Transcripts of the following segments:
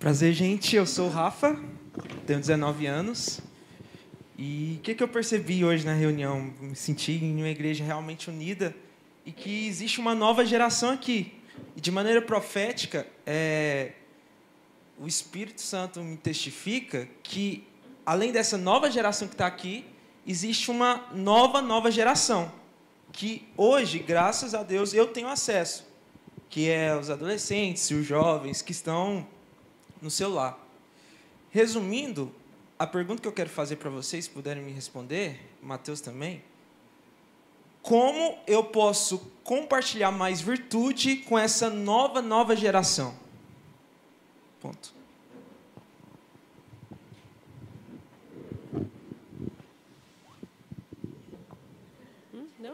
Prazer, gente. Eu sou o Rafa, tenho 19 anos. E o que eu percebi hoje na reunião? Me senti em uma igreja realmente unida e que existe uma nova geração aqui. E, de maneira profética, o Espírito Santo me testifica que, além dessa nova geração que está aqui, existe uma nova geração, que hoje, graças a Deus, eu tenho acesso, que é os adolescentes e os jovens que estão no celular. Resumindo, a pergunta que eu quero fazer para vocês, se puderem me responder, Mateus também, como eu posso compartilhar mais virtude com essa nova geração? Ponto. Não?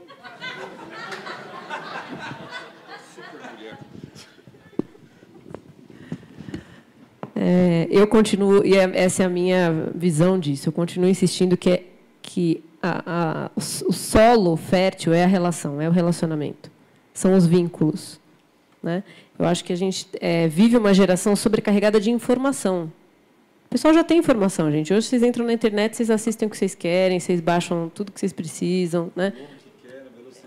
Eu continuo, e essa é a minha visão disso, eu continuo insistindo que o solo fértil é a relação, é o relacionamento, são os vínculos, né? Eu acho que a gente vive uma geração sobrecarregada de informação. O pessoal já tem informação, gente. Hoje vocês entram na internet, vocês assistem o que vocês querem, vocês baixam tudo que vocês precisam, né?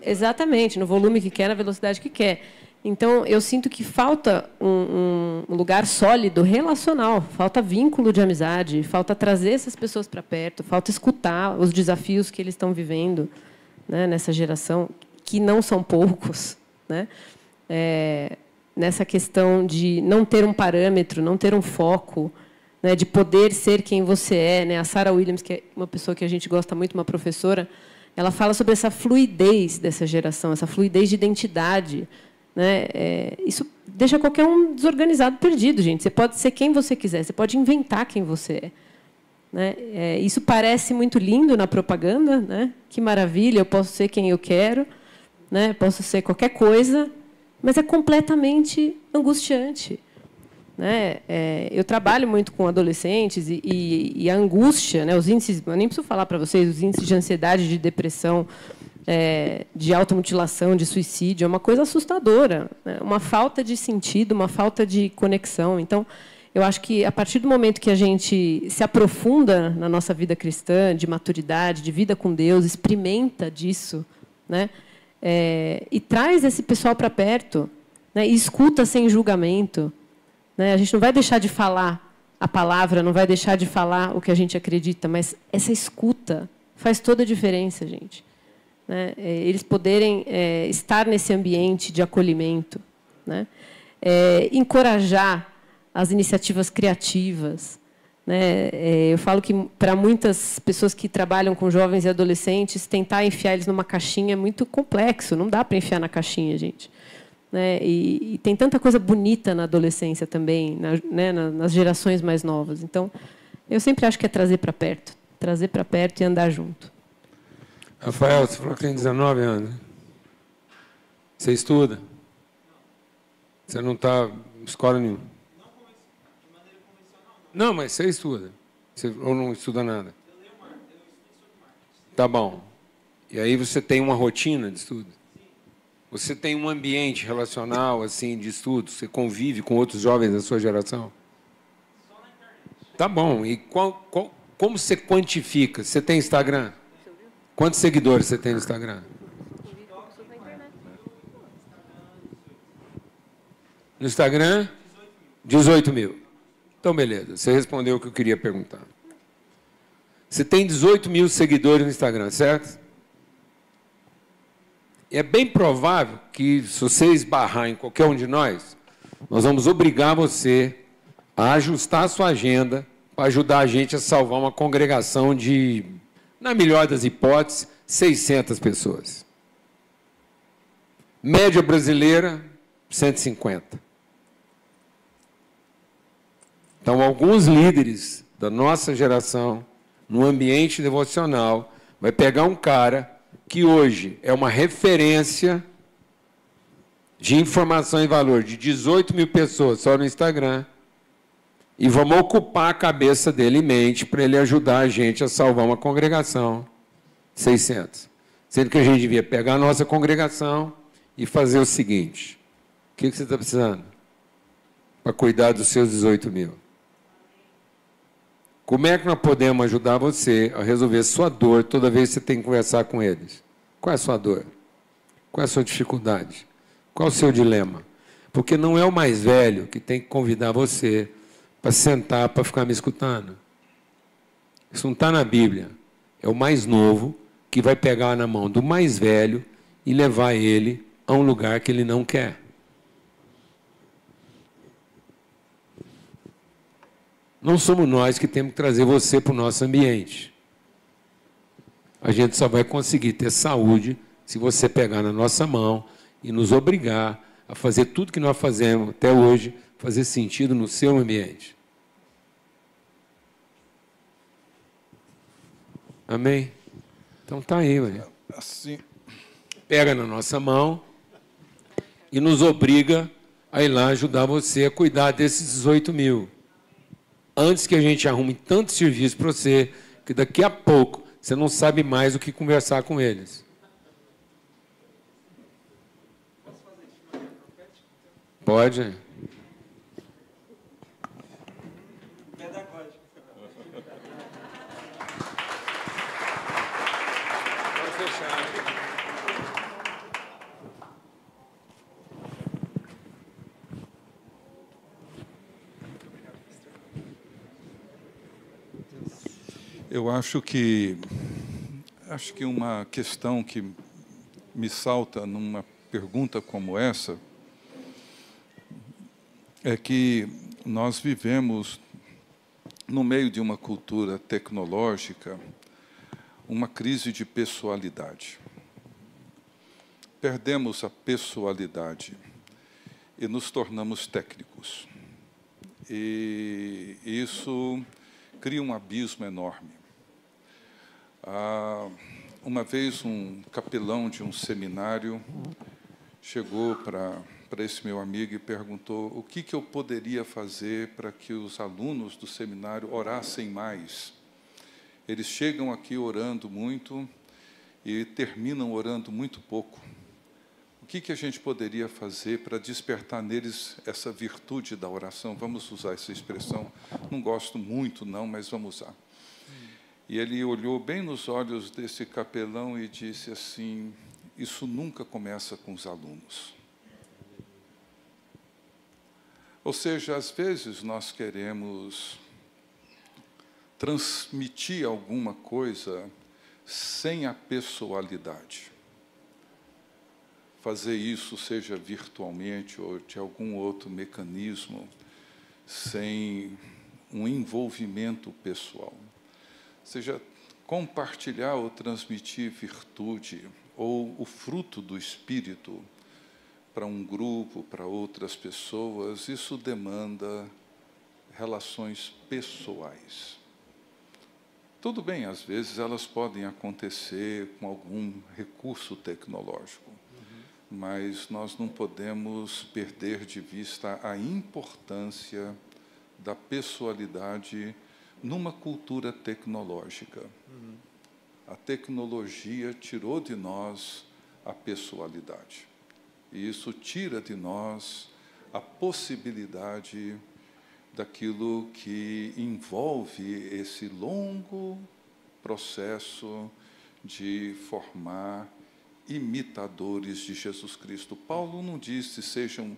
Exatamente, no volume que quer, na velocidade que quer. Então, eu sinto que falta um lugar sólido, relacional, falta vínculo de amizade, falta trazer essas pessoas para perto, falta escutar os desafios que eles estão vivendo, né, nessa geração, que não são poucos, né? Nessa questão de não ter um parâmetro, não ter um foco, né, de poder ser quem você é, né? A Sarah Williams, que é uma pessoa que a gente gosta muito, uma professora, ela fala sobre essa fluidez dessa geração, essa fluidez de identidade, né? Isso deixa qualquer um desorganizado, perdido, gente. Você pode ser quem você quiser, você pode inventar quem você é, né? Isso parece muito lindo na propaganda, né? Que maravilha, eu posso ser quem eu quero, né? Posso ser qualquer coisa, mas é completamente angustiante, né? Eu trabalho muito com adolescentes e a angústia, né? Os índices, eu nem preciso falar para vocês, os índices de ansiedade, de depressão, de automutilação, de suicídio, é uma coisa assustadora, né? Uma falta de sentido, uma falta de conexão. Então, eu acho que, a partir do momento que a gente se aprofunda na nossa vida cristã, de maturidade, de vida com Deus, experimenta disso, né? E traz esse pessoal para perto, né? E escuta sem julgamento, né? A gente não vai deixar de falar a palavra, não vai deixar de falar o que a gente acredita, mas essa escuta faz toda a diferença, gente. Né? Eles poderem estar nesse ambiente de acolhimento, né? Encorajar as iniciativas criativas, né? Eu falo que, para muitas pessoas que trabalham com jovens e adolescentes, tentar enfiar eles numa caixinha é muito complexo, não dá para enfiar na caixinha, gente. Né? E tem tanta coisa bonita na adolescência também, né? Nas gerações mais novas. Então, eu sempre acho que é trazer para perto e andar junto. Rafael, você falou que tem 19 anos. Você estuda? Você não está em escola nenhuma? Não de maneira convencional, não, mas você estuda. Ou não estuda nada? Eu estudo sobre marketing. Tá bom. E aí você tem uma rotina de estudo? Sim. Você tem um ambiente relacional assim, de estudo? Você convive com outros jovens da sua geração? Só na internet. Tá bom. E como você quantifica? Você tem Instagram? Quantos seguidores você tem no Instagram? No Instagram? 18 mil. Então, beleza. Você respondeu o que eu queria perguntar. Você tem 18 mil seguidores no Instagram, certo? E é bem provável que, se você esbarrar em qualquer um de nós vamos obrigar você a ajustar a sua agenda para ajudar a gente a salvar uma congregação de, na melhor das hipóteses, 600 pessoas. Média brasileira, 150. Então, alguns líderes da nossa geração, no ambiente devocional, vai pegar um cara que hoje é uma referência de informação e valor de 18 mil pessoas só no Instagram, e vamos ocupar a cabeça dele e mente para ele ajudar a gente a salvar uma congregação 600. Sendo que a gente devia pegar a nossa congregação e fazer o seguinte: o que você está precisando para cuidar dos seus 18 mil? Como é que nós podemos ajudar você a resolver sua dor toda vez que você tem que conversar com eles? Qual é a sua dor? Qual é a sua dificuldade? Qual é o seu dilema? Porque não é o mais velho que tem que convidar você para sentar, para ficar me escutando. Isso não está na Bíblia. É o mais novo que vai pegar na mão do mais velho e levar ele a um lugar que ele não quer. Não somos nós que temos que trazer você para o nosso ambiente. A gente só vai conseguir ter saúde se você pegar na nossa mão e nos obrigar a fazer tudo que nós fazemos até hoje, fazer sentido no seu ambiente. Amém? Então tá aí, ué. Assim. Pega na nossa mão e nos obriga a ir lá ajudar você a cuidar desses 18 mil. Antes que a gente arrume tanto serviço para você, que daqui a pouco você não sabe mais o que conversar com eles. Pode. Eu acho que uma questão que me salta numa pergunta como essa é que nós vivemos no meio de uma cultura tecnológica uma crise de pessoalidade. Perdemos a pessoalidade e nos tornamos técnicos. E isso cria um abismo enorme. Uma vez um capelão de um seminário chegou para esse meu amigo e perguntou o que eu poderia fazer para que os alunos do seminário orassem mais. Eles chegam aqui orando muito e terminam orando muito pouco. O que a gente poderia fazer para despertar neles essa virtude da oração? Vamos usar essa expressão. Não gosto muito, não, mas vamos usar. E ele olhou bem nos olhos desse capelão e disse assim: isso nunca começa com os alunos. Ou seja, às vezes nós queremos transmitir alguma coisa sem a pessoalidade. Fazer isso, seja virtualmente ou de algum outro mecanismo, sem um envolvimento pessoal. Ou seja, compartilhar ou transmitir virtude ou o fruto do Espírito para um grupo, para outras pessoas, isso demanda relações pessoais. Tudo bem, às vezes elas podem acontecer com algum recurso tecnológico, mas nós não podemos perder de vista a importância da pessoalidade numa cultura tecnológica. A tecnologia tirou de nós a pessoalidade. E isso tira de nós a possibilidade daquilo que envolve esse longo processo de formar imitadores de Jesus Cristo. Paulo não disse sejam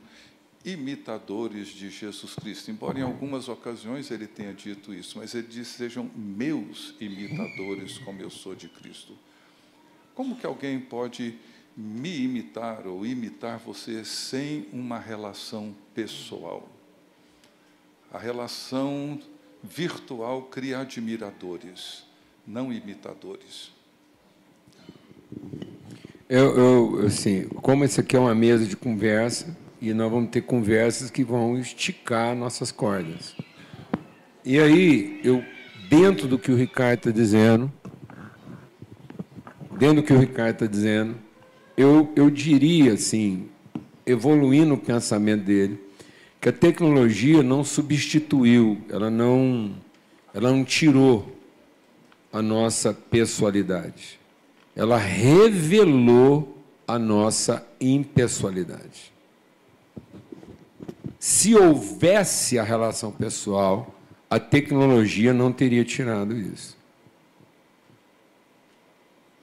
imitadores de Jesus Cristo, embora em algumas ocasiões ele tenha dito isso, mas ele disse sejam meus imitadores como eu sou de Cristo. Como que alguém pode me imitar ou imitar você sem uma relação pessoal? A relação virtual cria admiradores, não imitadores. Assim, como isso aqui é uma mesa de conversa, e nós vamos ter conversas que vão esticar nossas cordas. E aí, dentro do que o Ricardo está dizendo, eu diria, assim, evoluindo o pensamento dele, que a tecnologia não substituiu, ela não tirou a nossa pessoalidade. Ela revelou a nossa impessoalidade. Se houvesse a relação pessoal, a tecnologia não teria tirado isso.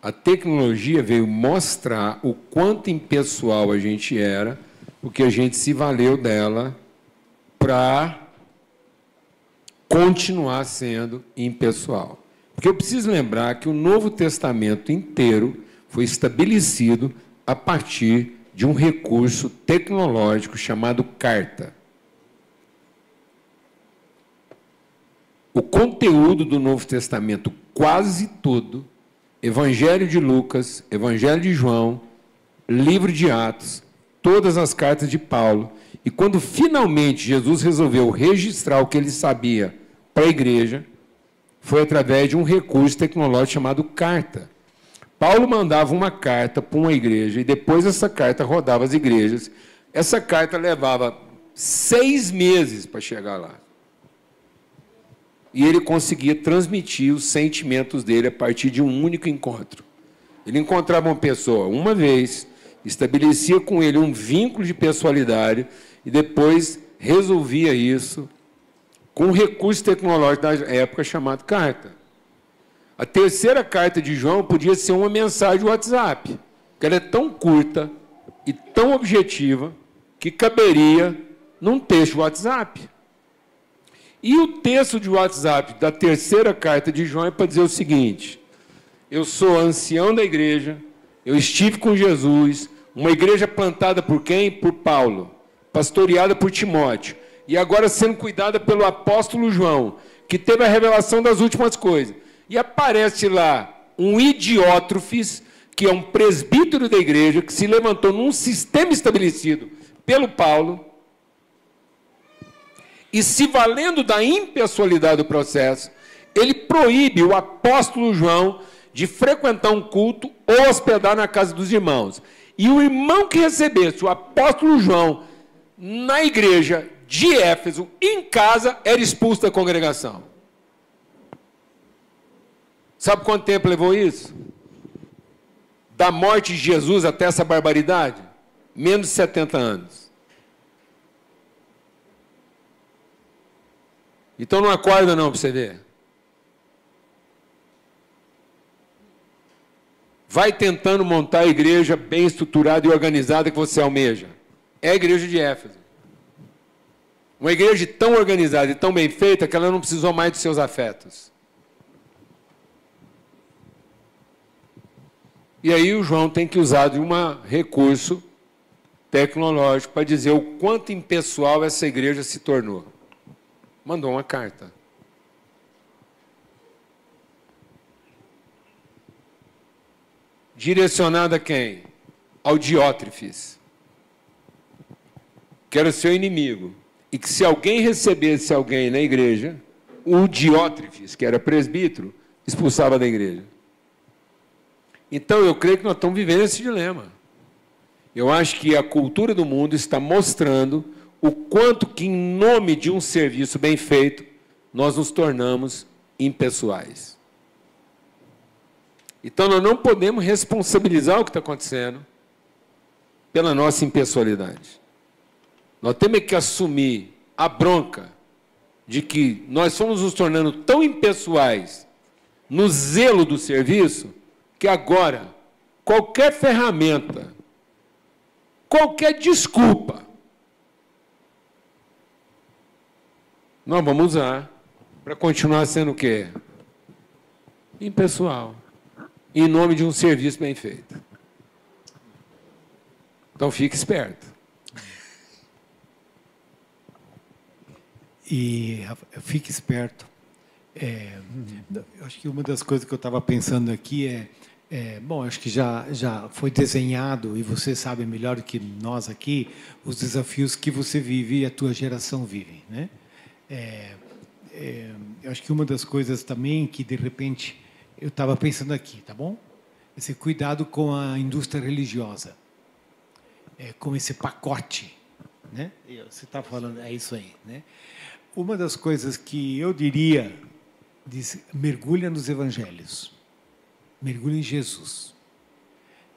A tecnologia veio mostrar o quanto impessoal a gente era, porque a gente se valeu dela para continuar sendo impessoal. Porque eu preciso lembrar que o Novo Testamento inteiro foi estabelecido a partir de um recurso tecnológico chamado carta. O conteúdo do Novo Testamento, quase todo, Evangelho de Lucas, Evangelho de João, livro de Atos, todas as cartas de Paulo. E quando finalmente Jesus resolveu registrar o que ele sabia para a igreja, foi através de um recurso tecnológico chamado carta. Paulo mandava uma carta para uma igreja e depois essa carta rodava as igrejas. Essa carta levava 6 meses para chegar lá. E ele conseguia transmitir os sentimentos dele a partir de um único encontro. Ele encontrava uma pessoa uma vez, estabelecia com ele um vínculo de pessoalidade e depois resolvia isso com um recurso tecnológico da época chamado carta. A terceira carta de João podia ser uma mensagem WhatsApp, que ela é tão curta e tão objetiva que caberia num texto WhatsApp. E o texto de WhatsApp da terceira carta de João é para dizer o seguinte: eu sou ancião da igreja, eu estive com Jesus, uma igreja plantada por quem? Por Paulo, pastoreada por Timóteo, e agora sendo cuidada pelo apóstolo João, que teve a revelação das últimas coisas. E aparece lá um idiótrofes, que é um presbítero da igreja, que se levantou num sistema estabelecido pelo Paulo, e se valendo da impessoalidade do processo, ele proíbe o apóstolo João de frequentar um culto ou hospedar na casa dos irmãos. E o irmão que recebesse o apóstolo João na igreja de Éfeso, em casa, era expulso da congregação. Sabe quanto tempo levou isso? Da morte de Jesus até essa barbaridade? Menos de 70 anos. Então não acorda não para você ver. Vai tentando montar a igreja bem estruturada e organizada que você almeja. É a igreja de Éfeso. Uma igreja tão organizada e tão bem feita que ela não precisou mais dos seus afetos. E aí o João tem que usar de um recurso tecnológico para dizer o quanto impessoal essa igreja se tornou. Mandou uma carta. Direcionada a quem? Ao Diótrefes, que era seu inimigo. E que se alguém recebesse alguém na igreja, o Diótrefes, que era presbítero, expulsava da igreja. Então, eu creio que nós estamos vivendo esse dilema. Eu acho que a cultura do mundo está mostrando o quanto que, em nome de um serviço bem feito, nós nos tornamos impessoais. Então, nós não podemos responsabilizar o que está acontecendo pela nossa impessoalidade. Nós temos que assumir a bronca de que nós fomos nos tornando tão impessoais no zelo do serviço, que agora, qualquer ferramenta, qualquer desculpa, nós vamos usar para continuar sendo o quê? Impessoal. Em nome de um serviço bem feito. Então, fique esperto. E fique esperto. Eu acho que uma das coisas que eu estava pensando aqui bom, acho que já foi desenhado, e você sabe melhor do que nós aqui, os desafios que você vive e a tua geração vive, né? Eu acho que uma das coisas também que, de repente, eu estava pensando aqui, tá bom? Esse cuidado com a indústria religiosa, com esse pacote, né? Você está falando, é isso aí, né? Uma das coisas que eu diria, mergulha nos evangelhos, mergulha em Jesus.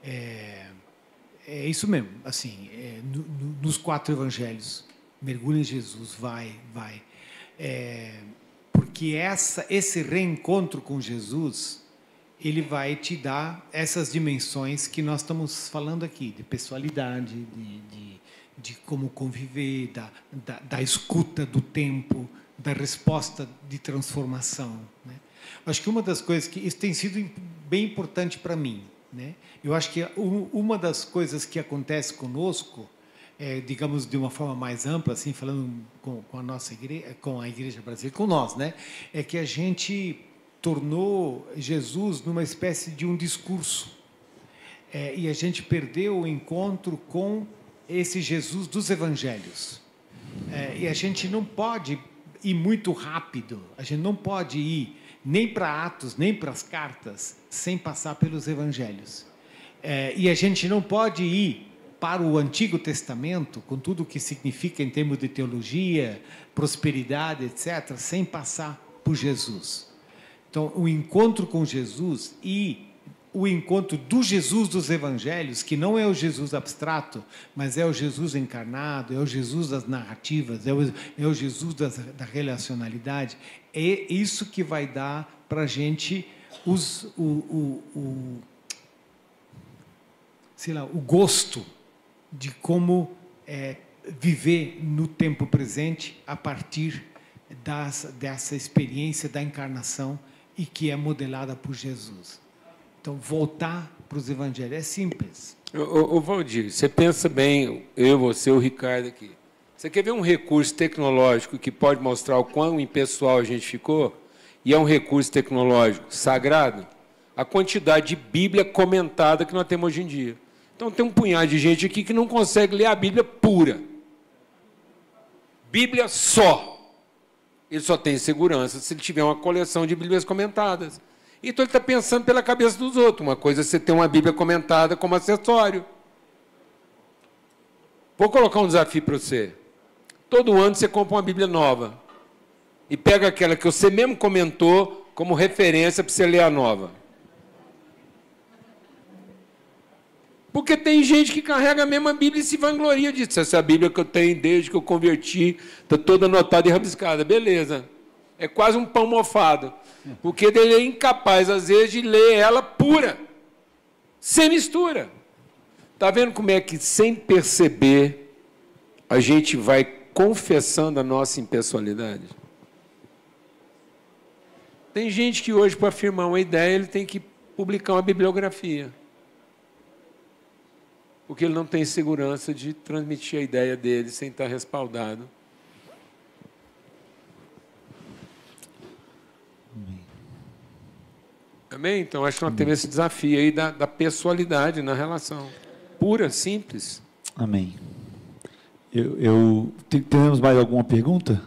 É isso mesmo, assim, nos 4 evangelhos, mergulha em Jesus, vai. que esse reencontro com Jesus, ele vai te dar essas dimensões que nós estamos falando aqui, de pessoalidade, de como conviver, da escuta do tempo, da resposta de transformação, né? Acho que uma das coisas que isso tem sido bem importante para mim, né? Eu acho que uma das coisas que acontece conosco, digamos de uma forma mais ampla, assim, falando com a nossa igreja, com a igreja brasileira, com nós, né, é que a gente tornou Jesus numa espécie de um discurso, e a gente perdeu o encontro com esse Jesus dos Evangelhos, e a gente não pode ir muito rápido, a gente não pode ir nem para Atos, nem para as cartas, sem passar pelos Evangelhos. E a gente não pode ir para o Antigo Testamento, com tudo o que significa em termos de teologia, prosperidade, etc., sem passar por Jesus. Então, o encontro com Jesus e o encontro do Jesus dos Evangelhos, que não é o Jesus abstrato, mas é o Jesus encarnado, é o Jesus das narrativas, é o Jesus da relacionalidade, é isso que vai dar para a gente o gosto de como viver no tempo presente a partir dessa experiência da encarnação e que é modelada por Jesus. Então, voltar para os evangelhos é simples. Ô Valdir, você pensa bem, eu, você, o Ricardo aqui. Você quer ver um recurso tecnológico que pode mostrar o quão impessoal a gente ficou? E é um recurso tecnológico sagrado? A quantidade de Bíblia comentada que nós temos hoje em dia. Então, tem um punhado de gente aqui que não consegue ler a Bíblia pura. Bíblia só. Ele só tem segurança se ele tiver uma coleção de Bíblias comentadas. Então, ele está pensando pela cabeça dos outros. Uma coisa é você ter uma Bíblia comentada como acessório. Vou colocar um desafio para você. Todo ano você compra uma Bíblia nova. E pega aquela que você mesmo comentou como referência para você ler a nova. Porque tem gente que carrega a mesma Bíblia e se vangloria disso. Essa é a Bíblia que eu tenho desde que eu converti, está toda anotada e rabiscada. Beleza. É quase um pão mofado. Porque ele é incapaz, às vezes, de ler ela pura, sem mistura. Está vendo como é que, sem perceber, a gente vai confessando a nossa impessoalidade? Tem gente que hoje, para afirmar uma ideia, ele tem que publicar uma bibliografia. Porque ele não tem segurança de transmitir a ideia dele sem estar respaldado. Amém? Então, acho que nós temos esse desafio aí da pessoalidade na relação. Pura, simples. Amém. Temos mais alguma pergunta?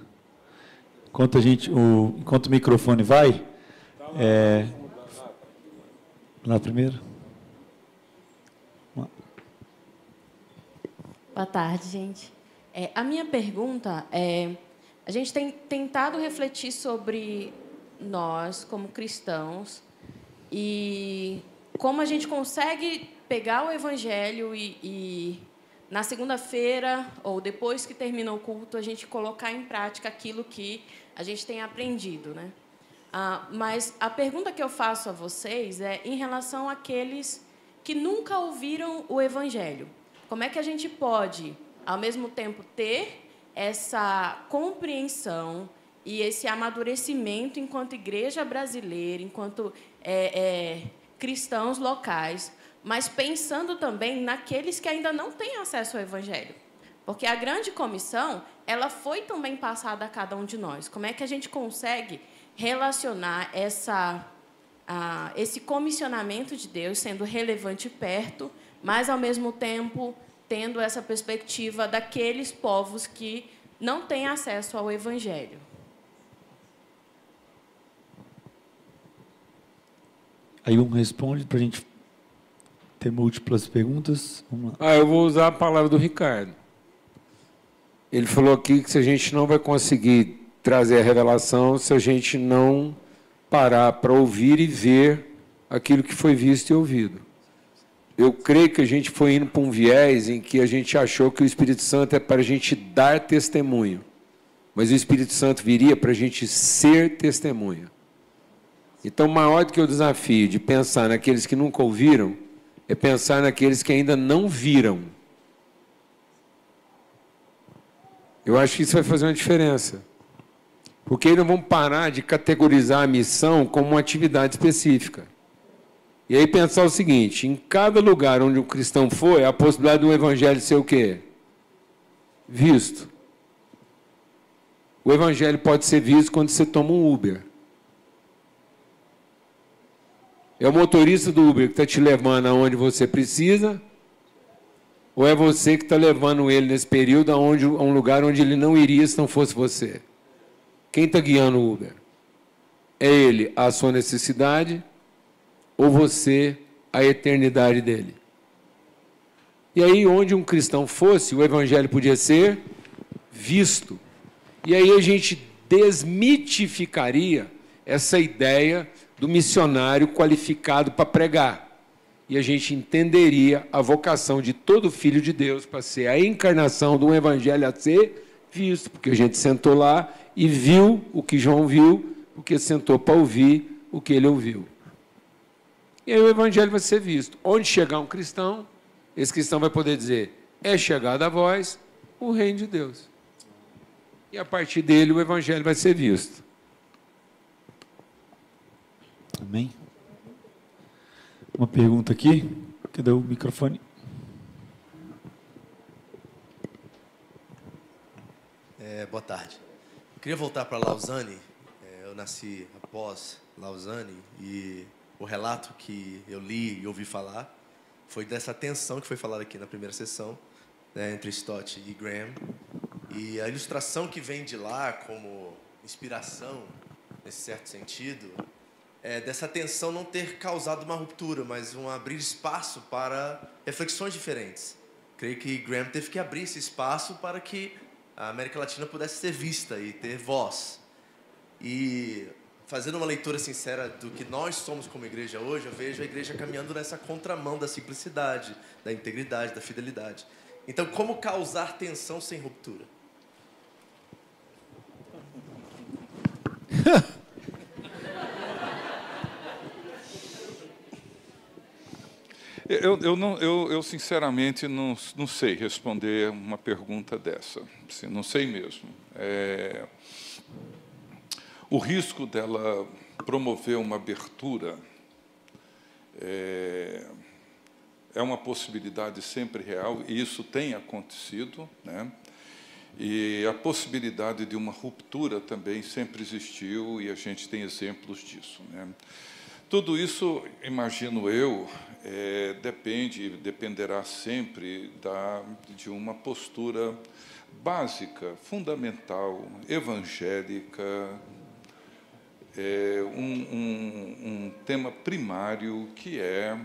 Enquanto o microfone vai. Lá primeiro. Boa tarde, gente. A minha pergunta é... A gente tem tentado refletir sobre nós, como cristãos, e como a gente consegue pegar o Evangelho e na segunda-feira, ou depois que termina o culto, a gente colocar em prática aquilo que a gente tem aprendido, né? Mas a pergunta que eu faço a vocês é em relação àqueles que nunca ouviram o Evangelho. Como é que a gente pode, ao mesmo tempo, ter essa compreensão e esse amadurecimento enquanto igreja brasileira, enquanto cristãos locais, mas pensando também naqueles que ainda não têm acesso ao Evangelho? Porque a grande comissão, ela foi também passada a cada um de nós. Como é que a gente consegue relacionar esse comissionamento de Deus sendo relevante perto, mas, ao mesmo tempo, tendo essa perspectiva daqueles povos que não têm acesso ao Evangelho? Aí um responde para a gente ter múltiplas perguntas. Vamos lá. Eu vou usar a palavra do Ricardo. Ele falou aqui que se a gente não vai conseguir trazer a revelação se a gente não parar para ouvir e ver aquilo que foi visto e ouvido. Eu creio que a gente foi indo para um viés em que a gente achou que o Espírito Santo é para a gente dar testemunho. mas o Espírito Santo viria para a gente ser testemunha. Então, maior do que o desafio de pensar naqueles que nunca ouviram, é pensar naqueles que ainda não viram. Eu acho que isso vai fazer uma diferença. Porque aí não vamos parar de categorizar a missão como uma atividade específica. E aí pensar o seguinte, em cada lugar onde um cristão for, é a possibilidade do evangelho ser o quê? Visto. O evangelho pode ser visto quando você toma um Uber. É o motorista do Uber que está te levando aonde você precisa, ou é você que está levando ele nesse período a um lugar onde ele não iria se não fosse você? Quem está guiando o Uber? É ele a sua necessidade ou você a eternidade dele? E aí, onde um cristão fosse, o evangelho podia ser visto. E aí a gente desmitificaria essa ideia do missionário qualificado para pregar. E a gente entenderia a vocação de todo filho de Deus para ser a encarnação de um evangelho a ser visto, porque a gente sentou lá e viu o que João viu, porque sentou para ouvir o que ele ouviu. E aí o evangelho vai ser visto. Onde chegar um cristão, esse cristão vai poder dizer, é chegada a vós o reino de Deus. E a partir dele o evangelho vai ser visto. Amém? Uma pergunta aqui. Cadê o microfone? Boa tarde. Queria voltar para Lausanne. Eu nasci após Lausanne e o relato que eu li e ouvi falar foi dessa tensão que foi falada aqui na primeira sessão, né, entre Stott e Graham. E a ilustração que vem de lá como inspiração, nesse certo sentido, é dessa tensão não ter causado uma ruptura, mas abrir espaço para reflexões diferentes. Creio que Graham teve que abrir esse espaço para que a América Latina pudesse ser vista e ter voz. E fazendo uma leitura sincera do que nós somos como igreja hoje, eu vejo a igreja caminhando nessa contramão da simplicidade, da integridade, da fidelidade. Então, como causar tensão sem ruptura? Eu sinceramente não sei responder uma pergunta dessa. Assim, não sei mesmo. O risco dela promover uma abertura é uma possibilidade sempre real, e isso tem acontecido, né? E a possibilidade de uma ruptura também sempre existiu, e a gente tem exemplos disso, né? Tudo isso, imagino eu, dependerá sempre de uma postura básica, fundamental, evangélica, um tema primário que é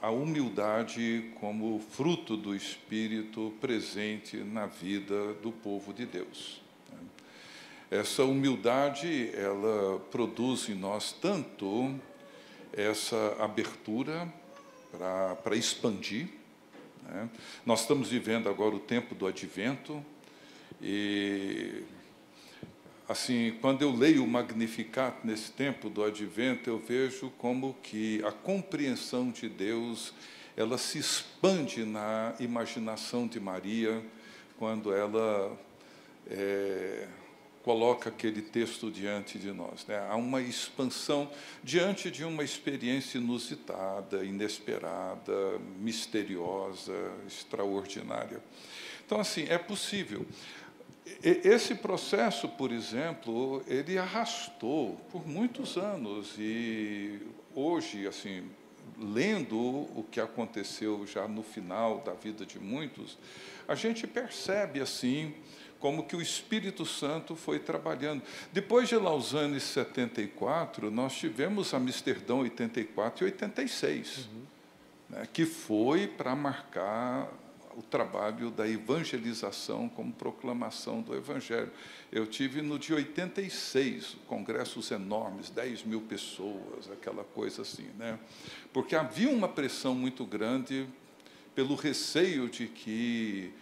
a humildade como fruto do Espírito presente na vida do povo de Deus. Essa humildade, ela produz em nós tanto essa abertura para expandir, né? Nós estamos vivendo agora o tempo do Advento, e assim, quando eu leio o Magnificat nesse tempo do Advento, eu vejo como que a compreensão de Deus, ela se expande na imaginação de Maria, quando ela coloca aquele texto diante de nós, né? Há uma expansão diante de uma experiência inusitada, inesperada, misteriosa, extraordinária. Então, assim, é possível. Esse processo, por exemplo, ele arrastou por muitos anos, e hoje, assim, lendo o que aconteceu já no final da vida de muitos, a gente percebe, assim, como que o Espírito Santo foi trabalhando. Depois de Lausanne 74, nós tivemos Amsterdão 84 e 86, né, que foi para marcar o trabalho da evangelização como proclamação do Evangelho. Eu tive no de 86, congressos enormes, 10 mil pessoas, aquela coisa assim, né? Porque havia uma pressão muito grande pelo receio de que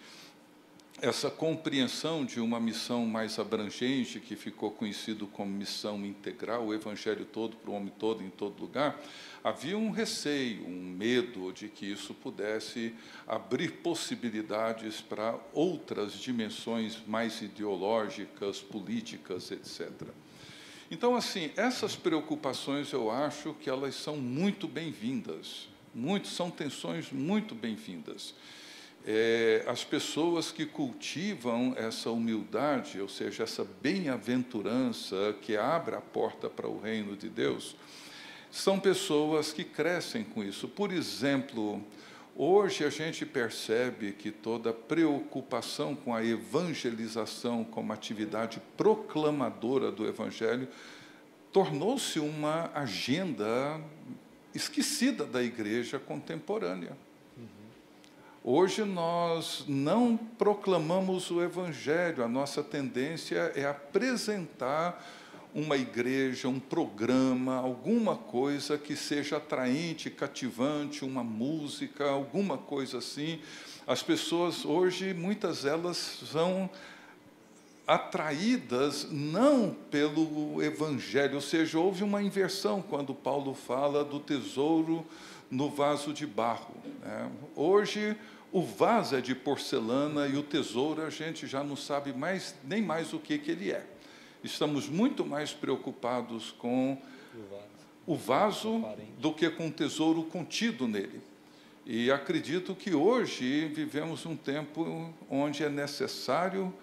essa compreensão de uma missão mais abrangente, que ficou conhecido como missão integral, o evangelho todo para o homem todo, em todo lugar, havia um receio, um medo de que isso pudesse abrir possibilidades para outras dimensões mais ideológicas, políticas, etc. Então, assim, essas preocupações, eu acho que elas são muito bem-vindas, são tensões muito bem-vindas. As pessoas que cultivam essa humildade, ou seja, essa bem-aventurança que abre a porta para o reino de Deus, são pessoas que crescem com isso. Por exemplo, hoje a gente percebe que toda preocupação com a evangelização como atividade proclamadora do Evangelho tornou-se uma agenda esquecida da igreja contemporânea. Hoje nós não proclamamos o Evangelho, a nossa tendência é apresentar uma igreja, um programa, alguma coisa que seja atraente, cativante, uma música, alguma coisa assim. As pessoas hoje, muitas delas são atraídas não pelo Evangelho, ou seja, houve uma inversão quando Paulo fala do tesouro no vaso de barro, né? Hoje, o vaso é de porcelana e o tesouro a gente já não sabe nem mais o que ele é. Estamos muito mais preocupados com o vaso do que com o tesouro contido nele. E acredito que hoje vivemos um tempo onde é necessário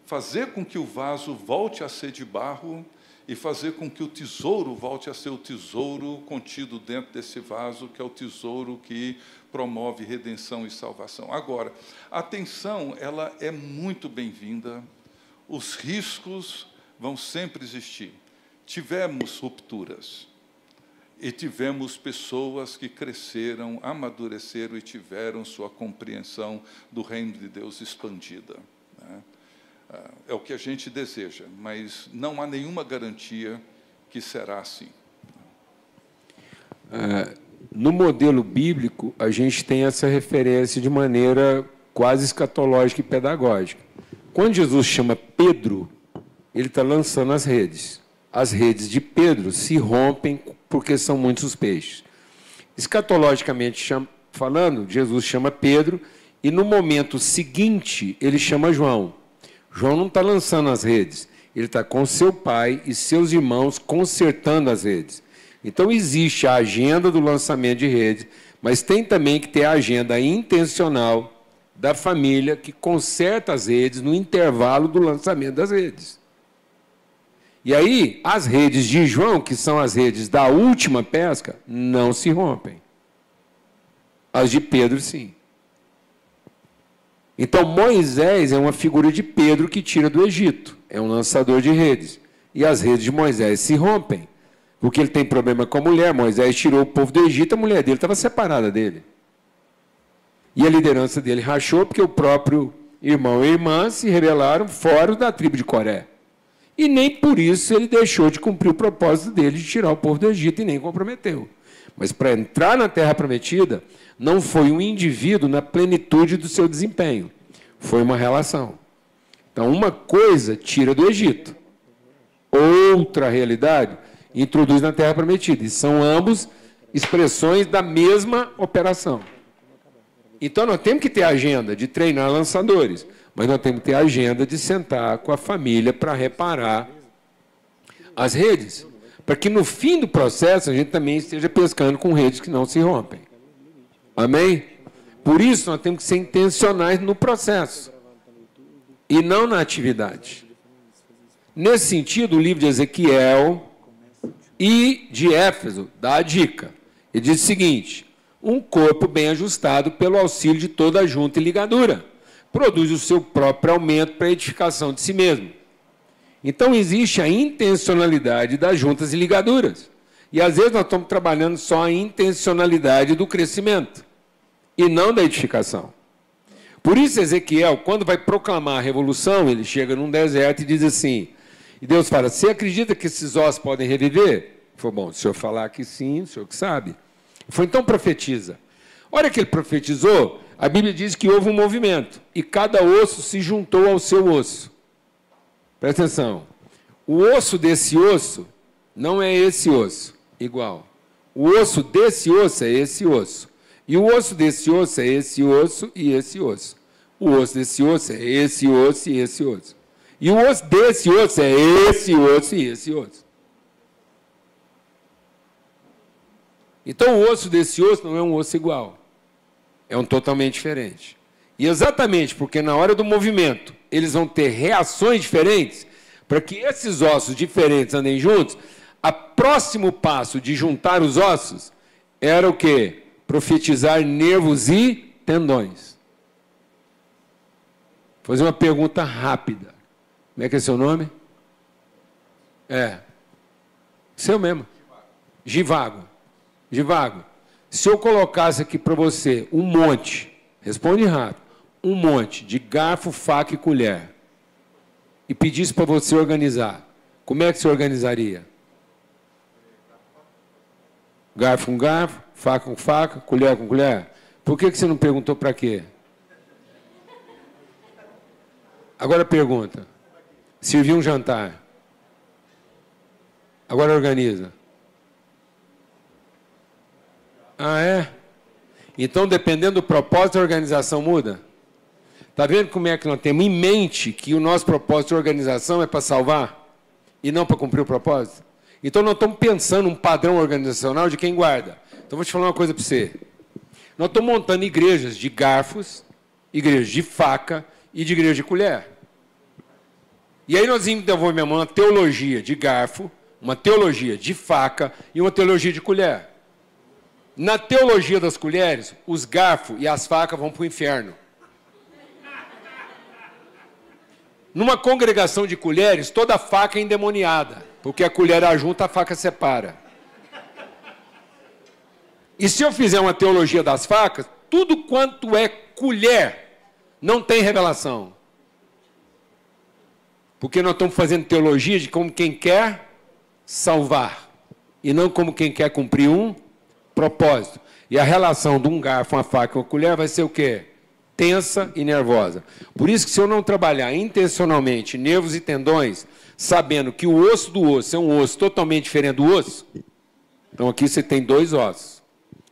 fazer com que o vaso volte a ser de barro e fazer com que o tesouro volte a ser o tesouro contido dentro desse vaso, que é o tesouro que promove redenção e salvação. Agora, a tensão, ela é muito bem-vinda, os riscos vão sempre existir. Tivemos rupturas e tivemos pessoas que cresceram, amadureceram e tiveram sua compreensão do reino de Deus expandida, né? É o que a gente deseja, mas não há nenhuma garantia que será assim. No modelo bíblico, a gente tem essa referência de maneira quase escatológica e pedagógica. Quando Jesus chama Pedro, ele está lançando as redes. As redes de Pedro se rompem porque são muitos os peixes. Escatologicamente falando, Jesus chama Pedro e, no momento seguinte, ele chama João. João não está lançando as redes, ele está com seu pai e seus irmãos consertando as redes. Então, existe a agenda do lançamento de redes, mas tem também que ter a agenda intencional da família que conserta as redes no intervalo do lançamento das redes. E aí, as redes de João, que são as redes da última pesca, não se rompem. As de Pedro, sim. Então, Moisés é uma figura de Pedro que tira do Egito. É um lançador de redes. E as redes de Moisés se rompem. Porque ele tem problema com a mulher. Moisés tirou o povo do Egito, a mulher dele estava separada dele. E a liderança dele rachou porque o próprio irmão e irmã se rebelaram fora da tribo de Coré. E nem por isso ele deixou de cumprir o propósito dele de tirar o povo do Egito e nem comprometeu. Mas para entrar na Terra Prometida, não foi um indivíduo na plenitude do seu desempenho. Foi uma relação. Então, uma coisa tira do Egito. Outra realidade introduz na Terra Prometida. E são ambos expressões da mesma operação. Então, nós temos que ter a agenda de treinar lançadores, mas nós temos que ter a agenda de sentar com a família para reparar as redes, para que no fim do processo a gente também esteja pescando com redes que não se rompem. Amém? Por isso, nós temos que ser intencionais no processo e não na atividade. Nesse sentido, o livro de Ezequiel e de Éfeso dá a dica. Ele diz o seguinte: um corpo bem ajustado pelo auxílio de toda a junta e ligadura produz o seu próprio aumento para a edificação de si mesmo. Então, existe a intencionalidade das juntas e ligaduras. E, às vezes, nós estamos trabalhando só a intencionalidade do crescimento e não da edificação. Por isso, Ezequiel, quando vai proclamar a revolução, ele chega num deserto e diz assim, e Deus fala, você acredita que esses ossos podem reviver? Ele falou, bom, se o senhor falar que sim, o senhor que sabe. Ele falou, então profetiza. A hora que ele profetizou, A Bíblia diz que houve um movimento e cada osso se juntou ao seu osso. Presta atenção. O osso desse osso não é esse osso, igual. O osso desse osso é esse osso. E o osso desse osso é esse osso e esse osso. O osso desse osso é esse osso e esse osso. E o osso desse osso é esse osso e esse osso. Então, o osso desse osso não é um osso igual. É um totalmente diferente. E exatamente porque na hora do movimento eles vão ter reações diferentes, para que esses ossos diferentes andem juntos, o próximo passo de juntar os ossos era o quê? Profetizar nervos e tendões. Vou fazer uma pergunta rápida. Como é que é seu nome? Seu mesmo. Givago. Givago. Se eu colocasse aqui para você um monte, responde rápido, um monte de garfo, faca e colher, e pedisse para você organizar, como é que você organizaria? Garfo com garfo, faca com faca, colher com colher? Por que você não perguntou para quê? Agora pergunta. Serviu um jantar. Agora organiza. Ah, é? Então, dependendo do propósito, a organização muda? Está vendo como é que nós temos em mente que o nosso propósito de organização é para salvar e não para cumprir o propósito? Então, nós estamos pensando um padrão organizacional de quem guarda. Então, vou te falar uma coisa para você. Nós estamos montando igrejas de garfos, igrejas de faca e de igreja de colher. E aí nós desenvolvemos uma teologia de garfo, uma teologia de faca e uma teologia de colher. Na teologia das colheres, os garfos e as facas vão para o inferno. Numa congregação de colheres, toda faca é endemoniada, porque a colher ajunta, a faca separa. E se eu fizer uma teologia das facas, tudo quanto é colher não tem revelação. Porque nós estamos fazendo teologia de como quem quer salvar, e não como quem quer cumprir um propósito. E a relação de um garfo, uma faca e uma colher vai ser o quê? Tensa e nervosa. Por isso que se eu não trabalhar intencionalmente nervos e tendões, sabendo que o osso do osso é um osso totalmente diferente do osso, então aqui você tem dois ossos.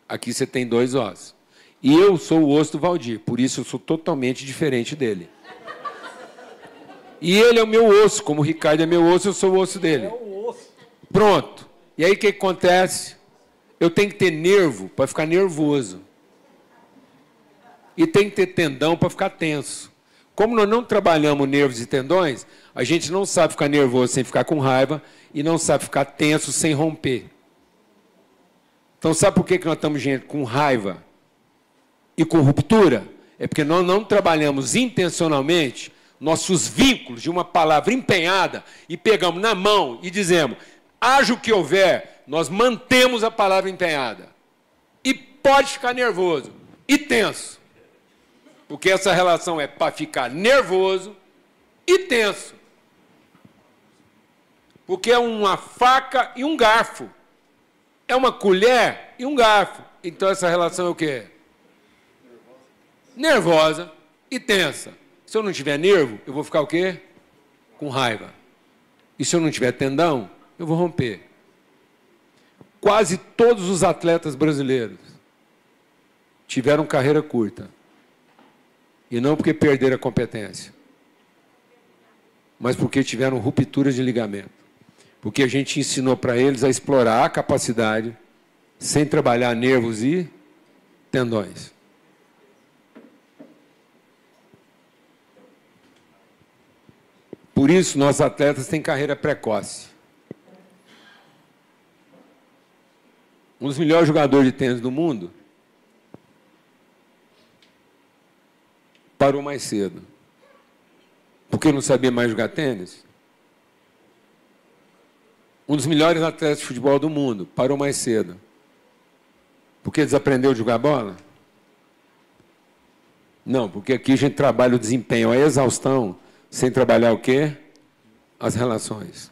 Aqui você tem dois ossos. E eu sou o osso do Valdir, por isso eu sou totalmente diferente dele. E ele é o meu osso, como o Ricardo é meu osso, eu sou o osso dele. Pronto. E aí o que acontece? Eu tenho que ter nervo para ficar nervoso. E tem que ter tendão para ficar tenso. Como nós não trabalhamos nervos e tendões, a gente não sabe ficar nervoso sem ficar com raiva e não sabe ficar tenso sem romper. Então, sabe por que nós estamos, gente, com raiva e com ruptura? É porque nós não trabalhamos intencionalmente nossos vínculos de uma palavra empenhada e pegamos na mão e dizemos, haja o que houver, nós mantemos a palavra empenhada. E pode ficar nervoso e tenso. Porque essa relação é para ficar nervoso e tenso. Porque é uma faca e um garfo. É uma colher e um garfo. Então essa relação é o quê? Nervosa e tensa. Se eu não tiver nervo, eu vou ficar o quê? Com raiva. E se eu não tiver tendão, eu vou romper. Quase todos os atletas brasileiros tiveram carreira curta. E não porque perderam a competência, mas porque tiveram rupturas de ligamento. Porque a gente ensinou para eles a explorar a capacidade sem trabalhar nervos e tendões. Por isso, nossos atletas têm carreira precoce. Um dos melhores jogadores de tênis do mundo parou mais cedo. Porque não sabia mais jogar tênis? Um dos melhores atletas de futebol do mundo parou mais cedo. Porque desaprendeu a jogar bola? Não, porque aqui a gente trabalha o desempenho, a exaustão, sem trabalhar o quê? As relações.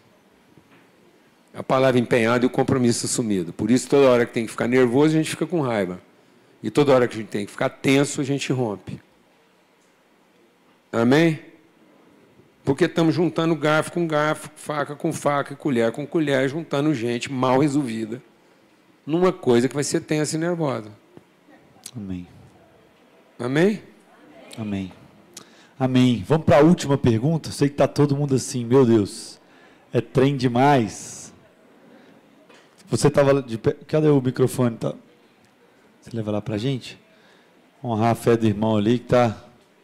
A palavra empenhada e o compromisso assumido. Por isso, toda hora que tem que ficar nervoso, a gente fica com raiva. E toda hora que a gente tem que ficar tenso, a gente rompe. Amém? Porque estamos juntando garfo com garfo, faca com faca, colher com colher, juntando gente mal resolvida numa coisa que vai ser tensa e nervosa. Amém. Amém? Amém. Amém. Vamos para a última pergunta. Sei que está todo mundo assim, meu Deus, é trem demais. Você estava de pé. Cadê o microfone? Tá? Você leva lá para a gente? Honrar a fé do irmão ali que está.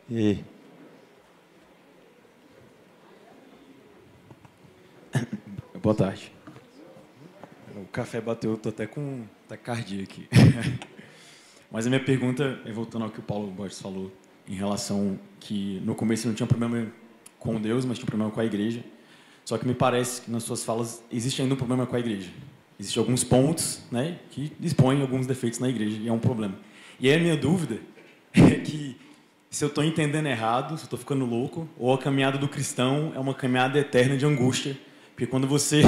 E aí? Boa tarde. O café bateu, estou até com taquicardia aqui. Mas a minha pergunta é voltando ao que o Paulo Borges falou, em relação que no começo não tinha problema com Deus, mas tinha problema com a igreja. Só que me parece que nas suas falas existe ainda um problema com a igreja. Existem alguns pontos, né, que expõem alguns defeitos na igreja, e é um problema. E aí a minha dúvida é que se eu estou entendendo errado, se eu estou ficando louco, ou a caminhada do cristão é uma caminhada eterna de angústia. Porque quando você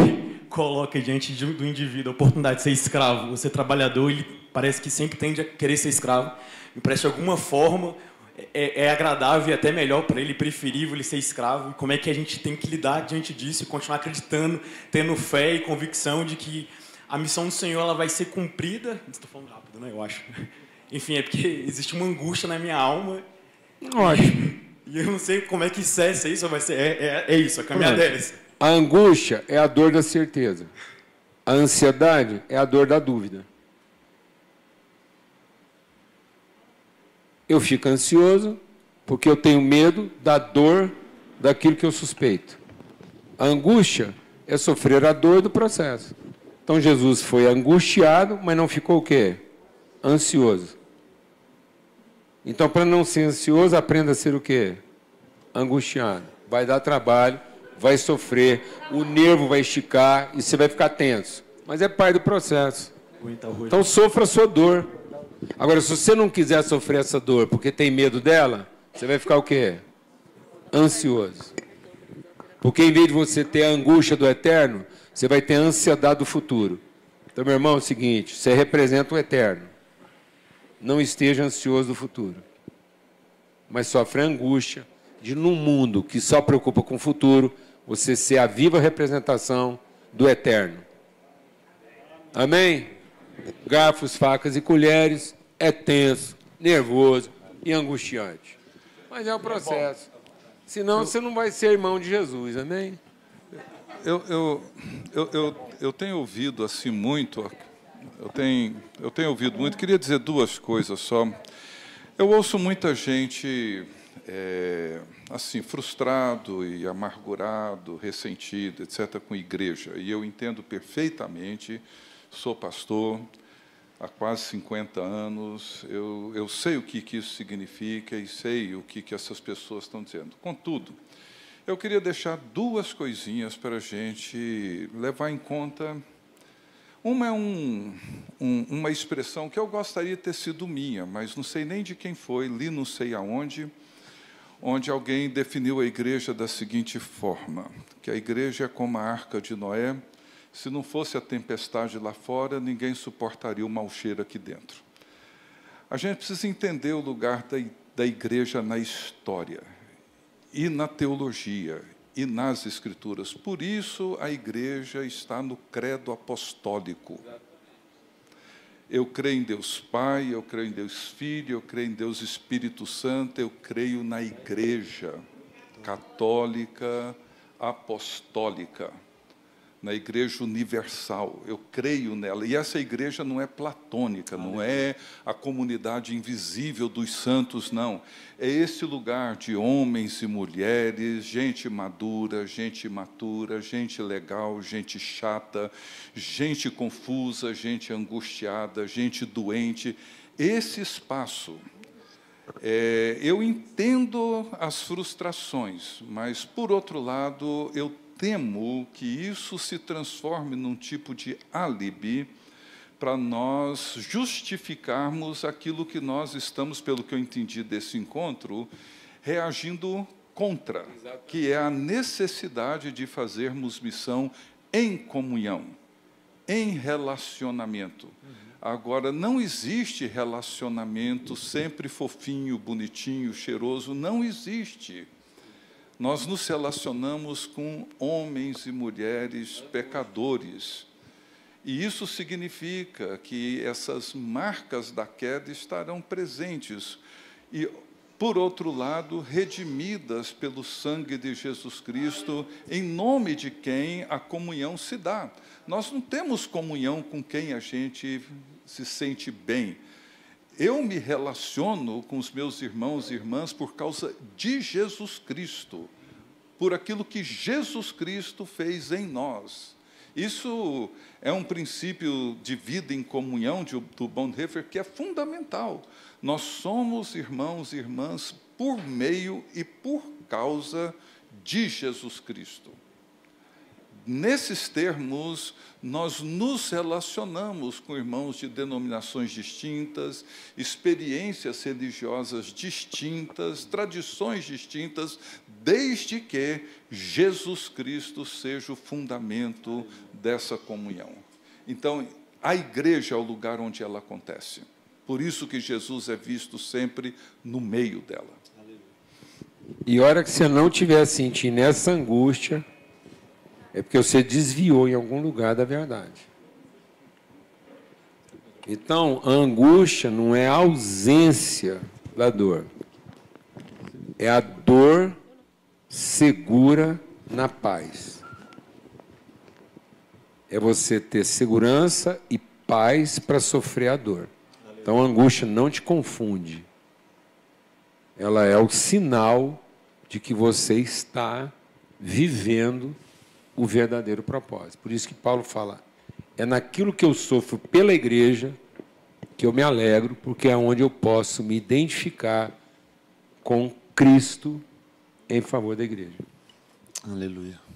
coloca diante do indivíduo a oportunidade de ser escravo, ou ser trabalhador, ele parece que sempre tende a querer ser escravo. Me parece de alguma forma é agradável e até melhor para ele, preferível ele ser escravo. E como é que a gente tem que lidar diante disso e continuar acreditando, tendo fé e convicção de que a missão do Senhor ela vai ser cumprida. Estou falando rápido, né? Eu acho. Enfim, é porque existe uma angústia na minha alma. Ótimo. E eu não sei como é que cessa isso, vai ser. É isso, a caminhada é essa. A angústia é a dor da certeza. A ansiedade é a dor da dúvida. Eu fico ansioso porque eu tenho medo da dor daquilo que eu suspeito. A angústia é sofrer a dor do processo. Então Jesus foi angustiado, mas não ficou o quê? Ansioso. Então, para não ser ansioso, aprenda a ser o quê? Angustiado. Vai dar trabalho, vai sofrer, o nervo vai esticar e você vai ficar tenso. Mas é parte do processo. Então sofra a sua dor. Agora, se você não quiser sofrer essa dor porque tem medo dela, você vai ficar o quê? Ansioso. Porque em vez de você ter a angústia do eterno, você vai ter a ansiedade do futuro. Então, meu irmão, é o seguinte, você representa o eterno. Não esteja ansioso do futuro. Mas sofre a angústia de, num mundo que só preocupa com o futuro, você ser a viva representação do eterno. Amém? Garfos, facas e colheres é tenso, nervoso e angustiante. Mas é o processo. Senão você não vai ser irmão de Jesus, amém? Eu tenho ouvido assim muito, eu tenho ouvido muito, queria dizer duas coisas só. Eu ouço muita gente assim, frustrado e amargurado, ressentido, etc., com igreja. E eu entendo perfeitamente, sou pastor há quase 50 anos, eu sei o que isso significa e sei o que essas pessoas estão dizendo. Contudo, eu queria deixar duas coisinhas para a gente levar em conta. Uma é uma expressão que eu gostaria de ter sido minha, mas não sei nem de quem foi, li não sei aonde, onde alguém definiu a igreja da seguinte forma, que a igreja é como a arca de Noé. Se não fosse a tempestade lá fora, ninguém suportaria o mau cheiro aqui dentro. A gente precisa entender o lugar da igreja na história, e na teologia, e nas Escrituras. Por isso, a igreja está no credo apostólico. Eu creio em Deus Pai, eu creio em Deus Filho, eu creio em Deus Espírito Santo, eu creio na igreja católica, apostólica, na igreja universal, eu creio nela. E essa igreja não é platônica, não é a comunidade invisível dos santos, não. É esse lugar de homens e mulheres, gente madura, gente imatura, gente legal, gente chata, gente confusa, gente angustiada, gente doente. Esse espaço, eu entendo as frustrações, mas, por outro lado, eu temo que isso se transforme num tipo de álibi para nós justificarmos aquilo que nós estamos, pelo que eu entendi desse encontro, reagindo contra, que é a necessidade de fazermos missão em comunhão. em relacionamento. Agora, não existe relacionamento sempre fofinho, bonitinho, cheiroso, não existe. Nós nos relacionamos com homens e mulheres pecadores. E isso significa que essas marcas da queda estarão presentes. E, por outro lado, redimidas pelo sangue de Jesus Cristo, em nome de quem a comunhão se dá. Nós não temos comunhão com quem a gente se sente bem. Eu me relaciono com os meus irmãos e irmãs por causa de Jesus Cristo, por aquilo que Jesus Cristo fez em nós. Isso é um princípio de vida em comunhão do Bonhoeffer que é fundamental. Nós somos irmãos e irmãs por meio e por causa de Jesus Cristo. Nesses termos, nós nos relacionamos com irmãos de denominações distintas, experiências religiosas distintas, tradições distintas, desde que Jesus Cristo seja o fundamento dessa comunhão. Então, a igreja é o lugar onde ela acontece. Por isso que Jesus é visto sempre no meio dela. E a hora que você não estiver sentindo essa angústia, é porque você desviou em algum lugar da verdade. Então, a angústia não é a ausência da dor. É a dor segura na paz. É você ter segurança e paz para sofrer a dor. Então, a angústia não te confunde. Ela é o sinal de que você está vivendo o verdadeiro propósito. Por isso que Paulo fala, é naquilo que eu sofro pela igreja que eu me alegro, porque é onde eu posso me identificar com Cristo em favor da igreja. Aleluia.